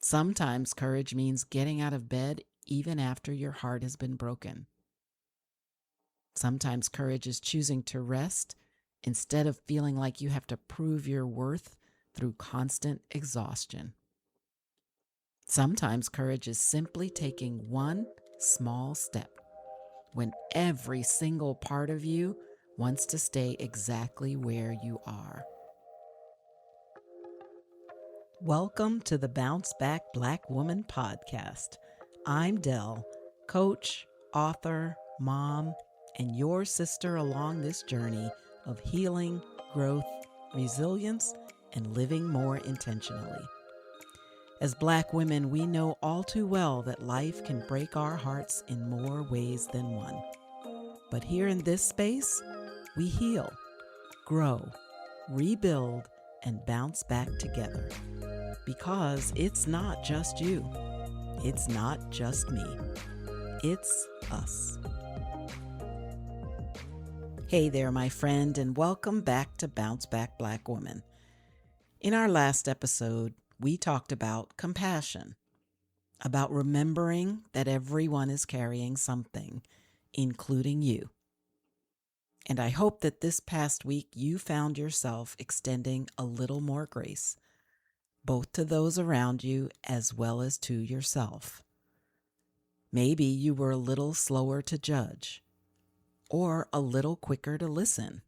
Sometimes courage means getting out of bed even after your heart has been broken. Sometimes courage is choosing to rest instead of feeling like you have to prove your worth through constant exhaustion. Sometimes courage is simply taking one small step when every single part of you wants to stay exactly where you are. Welcome to the Bounce Back Black Woman podcast. I'm Dell, coach, author, mom, and your sister along this journey of healing, growth, resilience, and living more intentionally. As Black women, we know all too well that life can break our hearts in more ways than one. But here in this space, we heal, grow, rebuild, and bounce back together. Because it's not just you. It's not just me. It's us. Hey there, my friend, and welcome back to Bounce Back Black Woman. In our last episode, we talked about compassion, about remembering that everyone is carrying something, including you. And I hope that this past week you found yourself extending a little more grace, both to those around you as well as to yourself. Maybe you were a little slower to judge, or a little quicker to listen.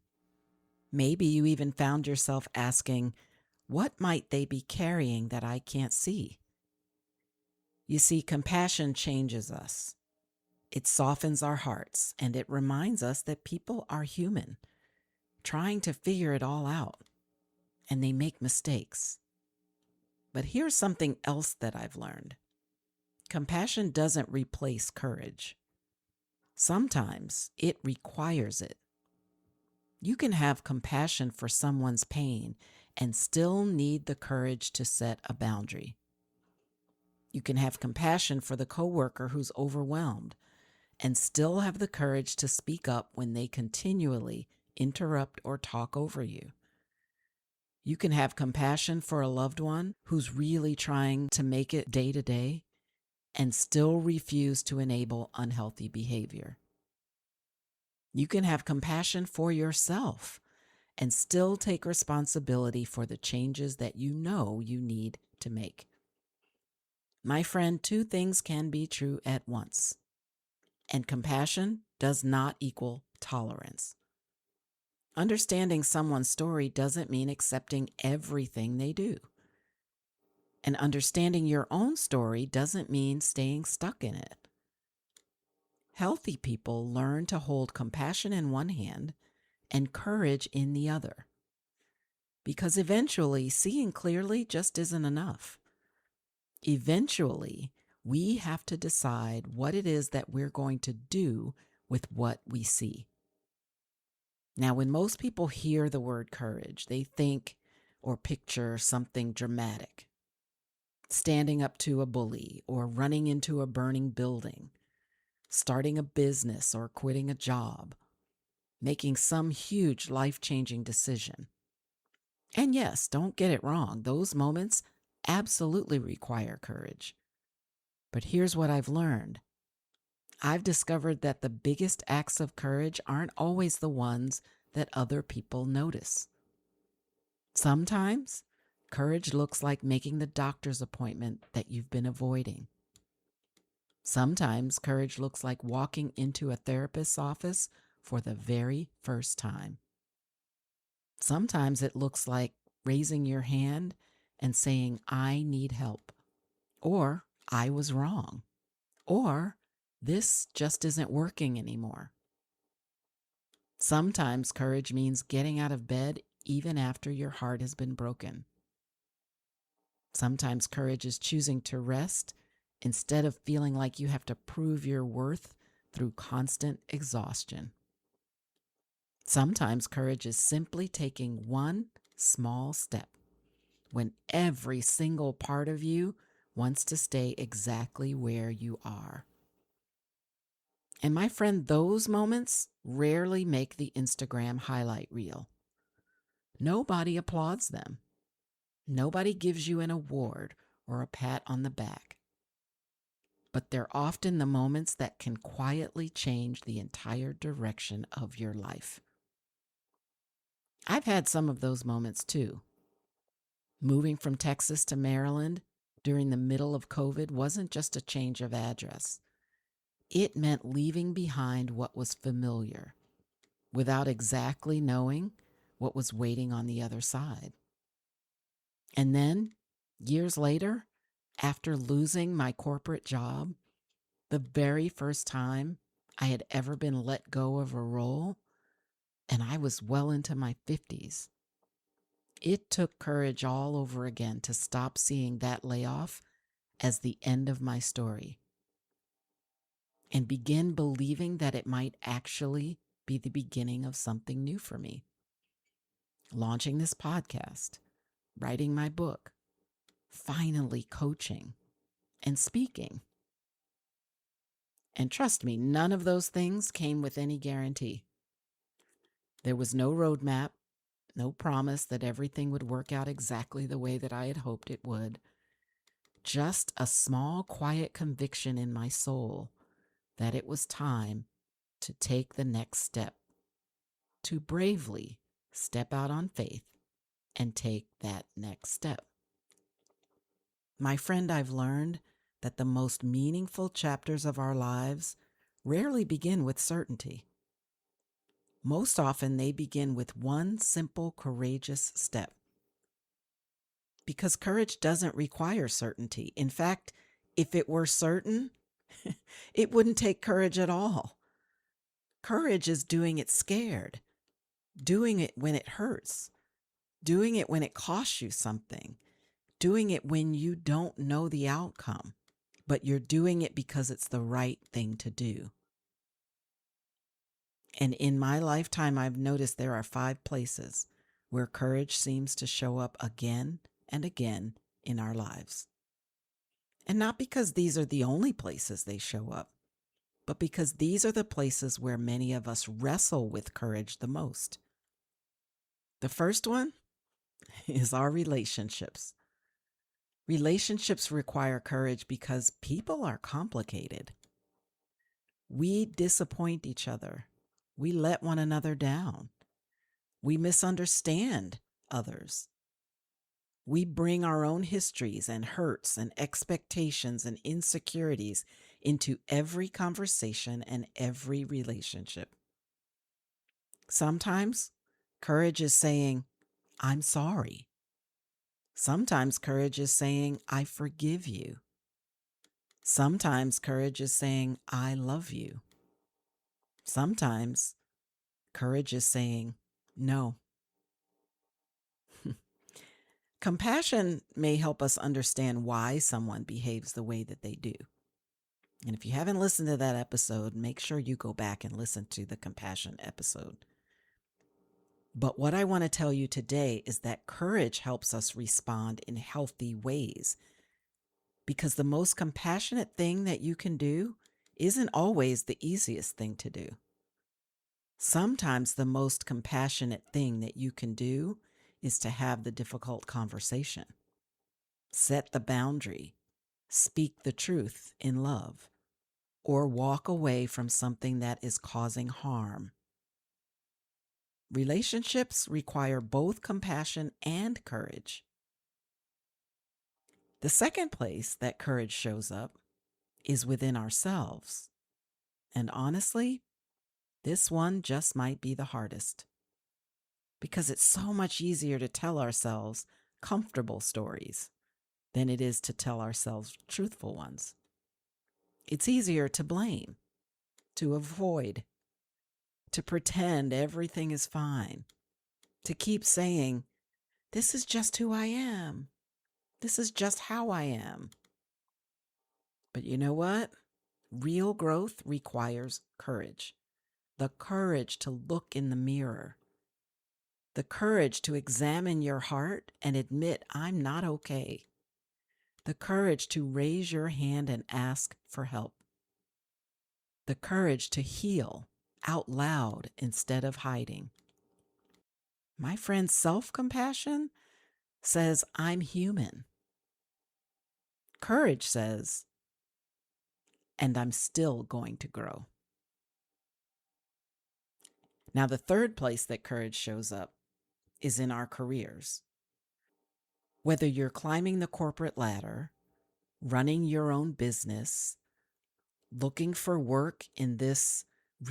Maybe you even found yourself asking, what might they be carrying that I can't see? You see, compassion changes us. It softens our hearts, and it reminds us that people are human, trying to figure it all out, and they make mistakes. But here's something else that I've learned. Compassion doesn't replace courage. Sometimes it requires it. You can have compassion for someone's pain and still need the courage to set a boundary. You can have compassion for the coworker who's overwhelmed and still have the courage to speak up when they continually interrupt or talk over you. You can have compassion for a loved one who's really trying to make it day to day and still refuse to enable unhealthy behavior. You can have compassion for yourself and still take responsibility for the changes that you know you need to make. My friend, two things can be true at once, and compassion does not equal tolerance. Understanding someone's story doesn't mean accepting everything they do. And understanding your own story doesn't mean staying stuck in it. Healthy people learn to hold compassion in one hand and courage in the other. Because eventually, seeing clearly just isn't enough. Eventually, we have to decide what it is that we're going to do with what we see. Now, when most people hear the word courage, they think or picture something dramatic. Standing up to a bully or running into a burning building, starting a business or quitting a job, making some huge life-changing decision. And yes, don't get it wrong, those moments absolutely require courage. But here's what I've learned. I've discovered that the biggest acts of courage aren't always the ones that other people notice. Sometimes, courage looks like making the doctor's appointment that you've been avoiding. Sometimes, courage looks like walking into a therapist's office for the very first time. Sometimes it looks like raising your hand and saying, I need help, or I was wrong, or this just isn't working anymore. Sometimes courage means getting out of bed even after your heart has been broken. Sometimes courage is choosing to rest instead of feeling like you have to prove your worth through constant exhaustion. Sometimes courage is simply taking one small step when every single part of you wants to stay exactly where you are. And my friend, those moments rarely make the Instagram highlight reel. Nobody applauds them. Nobody gives you an award or a pat on the back, but they're often the moments that can quietly change the entire direction of your life. I've had some of those moments too. Moving from Texas to Maryland during the middle of COVID wasn't just a change of address. It meant leaving behind what was familiar without exactly knowing what was waiting on the other side. And then, years later, after losing my corporate job, the very first time I had ever been let go of a role, and I was well into my 50s, it took courage all over again to stop seeing that layoff as the end of my story and begin believing that it might actually be the beginning of something new for me. Launching this podcast, writing my book, finally coaching and speaking. And trust me, none of those things came with any guarantee. There was no roadmap, no promise that everything would work out exactly the way that I had hoped it would. Just a small, quiet conviction in my soul that it was time to take the next step, to bravely step out on faith and take that next step. My friend, I've learned that the most meaningful chapters of our lives rarely begin with certainty. Most often, they begin with one simple, courageous step. Because courage doesn't require certainty. In fact, if it were certain, it wouldn't take courage at all. Courage is doing it scared, doing it when it hurts, doing it when it costs you something, doing it when you don't know the outcome, but you're doing it because it's the right thing to do. And in my lifetime, I've noticed there are 5 places where courage seems to show up again and again in our lives. And not because these are the only places they show up, but because these are the places where many of us wrestle with courage the most. The first one is our relationships. Relationships require courage because people are complicated. We disappoint each other. We let one another down. We misunderstand others. We bring our own histories and hurts and expectations and insecurities into every conversation and every relationship. Sometimes courage is saying, I'm sorry. Sometimes courage is saying, I forgive you. Sometimes courage is saying, I love you. Sometimes courage is saying, no. Compassion may help us understand why someone behaves the way that they do. And if you haven't listened to that episode, make sure you go back and listen to the compassion episode. But what I want to tell you today is that courage helps us respond in healthy ways. Because the most compassionate thing that you can do isn't always the easiest thing to do. Sometimes the most compassionate thing that you can do is to have the difficult conversation. Set the boundary. Speak the truth in love. Or walk away from something that is causing harm. Relationships require both compassion and courage. The second place that courage shows up is within ourselves. And honestly, this one just might be the hardest. Because it's so much easier to tell ourselves comfortable stories than it is to tell ourselves truthful ones. It's easier to blame, to avoid, to pretend everything is fine, to keep saying, this is just who I am. This is just how I am. But you know what? Real growth requires courage. The courage to look in the mirror. The courage to examine your heart and admit I'm not okay. The courage to raise your hand and ask for help. The courage to heal out loud instead of hiding. My friend, self-compassion says I'm human. Courage says, and I'm still going to grow. Now, the third place that courage shows up is in our careers. Whether you're climbing the corporate ladder, running your own business, looking for work in this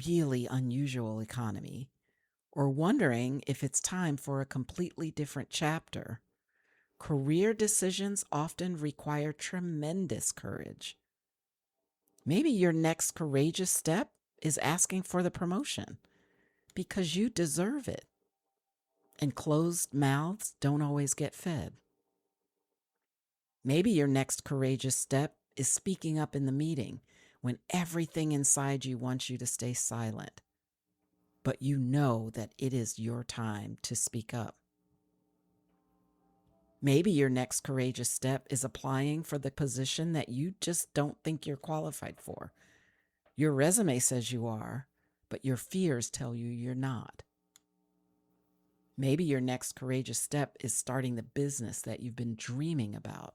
really unusual economy, or wondering if it's time for a completely different chapter, career decisions often require tremendous courage. Maybe your next courageous step is asking for the promotion because you deserve it. And closed mouths don't always get fed. Maybe your next courageous step is speaking up in the meeting when everything inside you wants you to stay silent, but you know that it is your time to speak up. Maybe your next courageous step is applying for the position that you just don't think you're qualified for. Your resume says you are, but your fears tell you you're not. Maybe your next courageous step is starting the business that you've been dreaming about,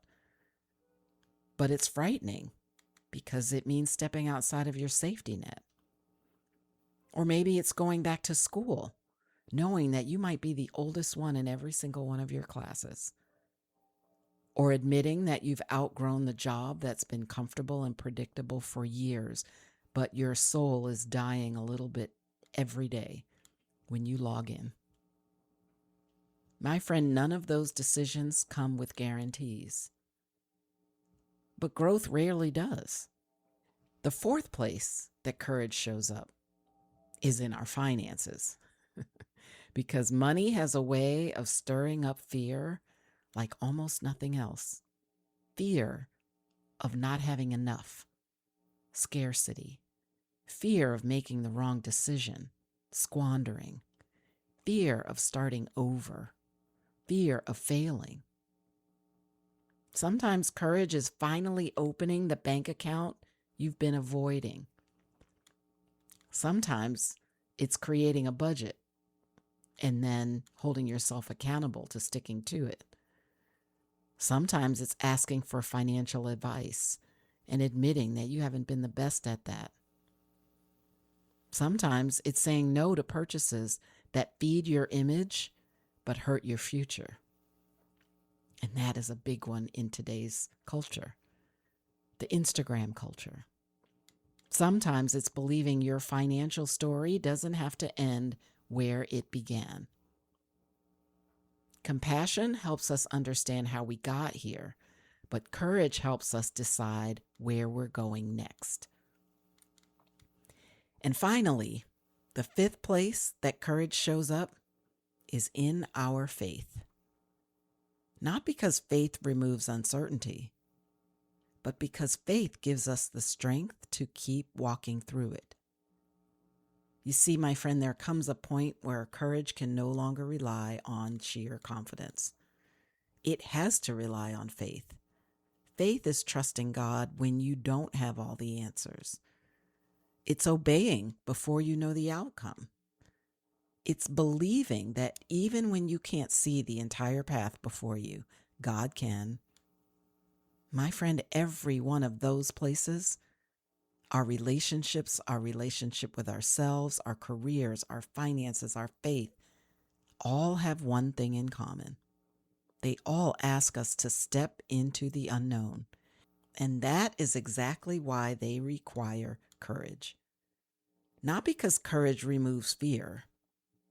but it's frightening because it means stepping outside of your safety net. Or maybe it's going back to school, knowing that you might be the oldest one in every single one of your classes. Or admitting that you've outgrown the job that's been comfortable and predictable for years, but your soul is dying a little bit every day when you log in. My friend, none of those decisions come with guarantees. But growth rarely does. The fourth place that courage shows up is in our finances. Because money has a way of stirring up fear like almost nothing else. Fear of not having enough, scarcity, fear of making the wrong decision, squandering, fear of starting over, fear of failing. Sometimes courage is finally opening the bank account you've been avoiding. Sometimes it's creating a budget and then holding yourself accountable to sticking to it. Sometimes it's asking for financial advice and admitting that you haven't been the best at that. Sometimes it's saying no to purchases that feed your image but hurt your future. And that is a big one in today's culture, the Instagram culture. Sometimes it's believing your financial story doesn't have to end where it began. Compassion helps us understand how we got here, but courage helps us decide where we're going next. And finally, the fifth place that courage shows up is in our faith. Not because faith removes uncertainty, but because faith gives us the strength to keep walking through it. You see, my friend, there comes a point where courage can no longer rely on sheer confidence. It has to rely on faith. Faith is trusting God when you don't have all the answers. It's obeying before you know the outcome. It's believing that even when you can't see the entire path before you, God can. My friend, every one of those places, our relationships, our relationship with ourselves, our careers, our finances, our faith, all have one thing in common. They all ask us to step into the unknown. And that is exactly why they require courage. Not because courage removes fear,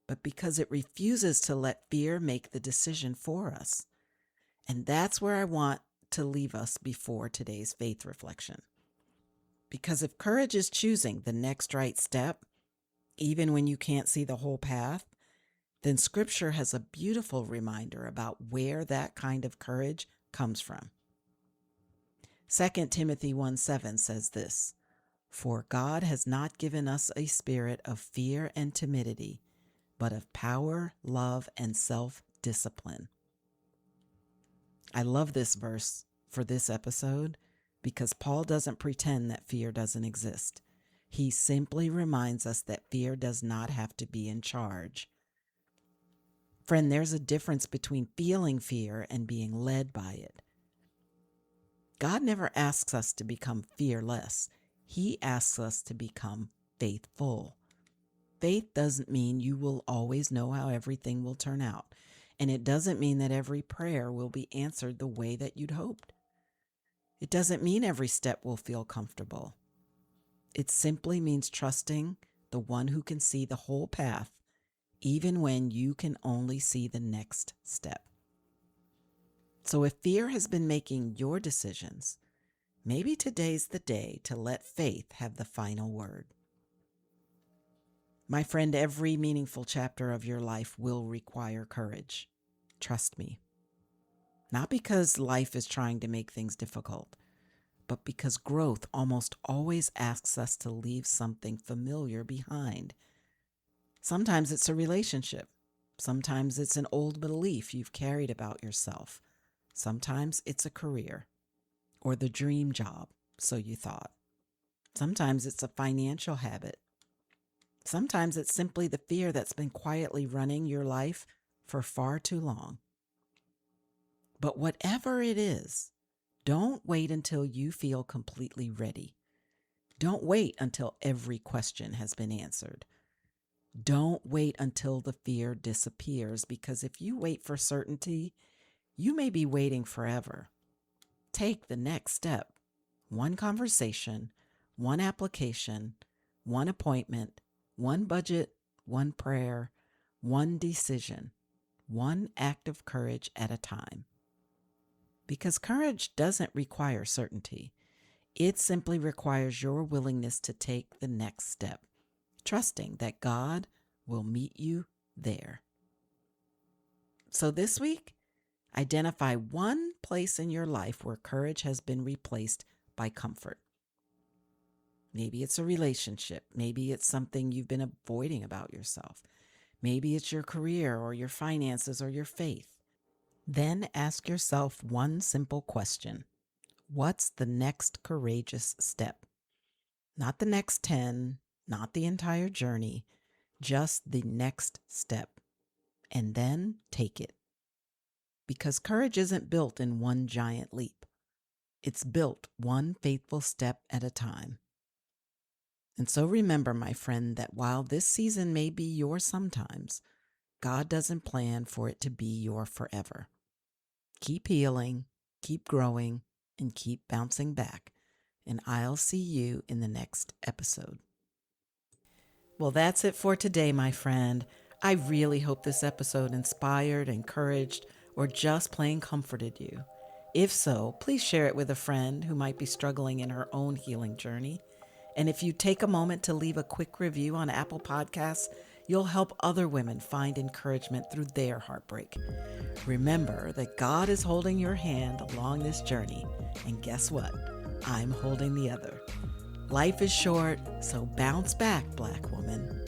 but because it refuses to let fear make the decision for us. And that's where I want to leave us before today's faith reflection. Because if courage is choosing the next right step, even when you can't see the whole path, then Scripture has a beautiful reminder about where that kind of courage comes from. 2 Timothy 1:7 says this, "For God has not given us a spirit of fear and timidity, but of power, love, and self-discipline." I love this verse for this episode because Paul doesn't pretend that fear doesn't exist. He simply reminds us that fear does not have to be in charge. Friend, there's a difference between feeling fear and being led by it. God never asks us to become fearless. He asks us to become faithful. Faith doesn't mean you will always know how everything will turn out. And it doesn't mean that every prayer will be answered the way that you'd hoped. It doesn't mean every step will feel comfortable. It simply means trusting the one who can see the whole path, even when you can only see the next step. So if fear has been making your decisions, maybe today's the day to let faith have the final word. My friend, every meaningful chapter of your life will require courage. Trust me. Not because life is trying to make things difficult, but because growth almost always asks us to leave something familiar behind. Sometimes it's a relationship. Sometimes it's an old belief you've carried about yourself. Sometimes it's a career or the dream job, so you thought. Sometimes it's a financial habit. Sometimes it's simply the fear that's been quietly running your life for far too long. But whatever it is, don't wait until you feel completely ready. Don't wait until every question has been answered. Don't wait until the fear disappears, because if you wait for certainty, you may be waiting forever. Take the next step. One conversation, one application, one appointment, one budget, one prayer, one decision, one act of courage at a time. Because courage doesn't require certainty. It simply requires your willingness to take the next step, trusting that God will meet you there. So this week, identify one place in your life where courage has been replaced by comfort. Maybe it's a relationship. Maybe it's something you've been avoiding about yourself. Maybe it's your career or your finances or your faith. Then ask yourself one simple question. What's the next courageous step? Not the next 10, not the entire journey, just the next step. And then take it. Because courage isn't built in one giant leap. It's built one faithful step at a time. And so remember, my friend, that while this season may be yours sometimes, God doesn't plan for it to be your forever. Keep healing, keep growing, and keep bouncing back. And I'll see you in the next episode. Well, that's it for today, my friend. I really hope this episode inspired, encouraged, or just plain comforted you. If so, please share it with a friend who might be struggling in her own healing journey. And if you take a moment to leave a quick review on Apple Podcasts, you'll help other women find encouragement through their heartbreak. Remember that God is holding your hand along this journey, and guess what? I'm holding the other. Life is short, so bounce back, Black woman.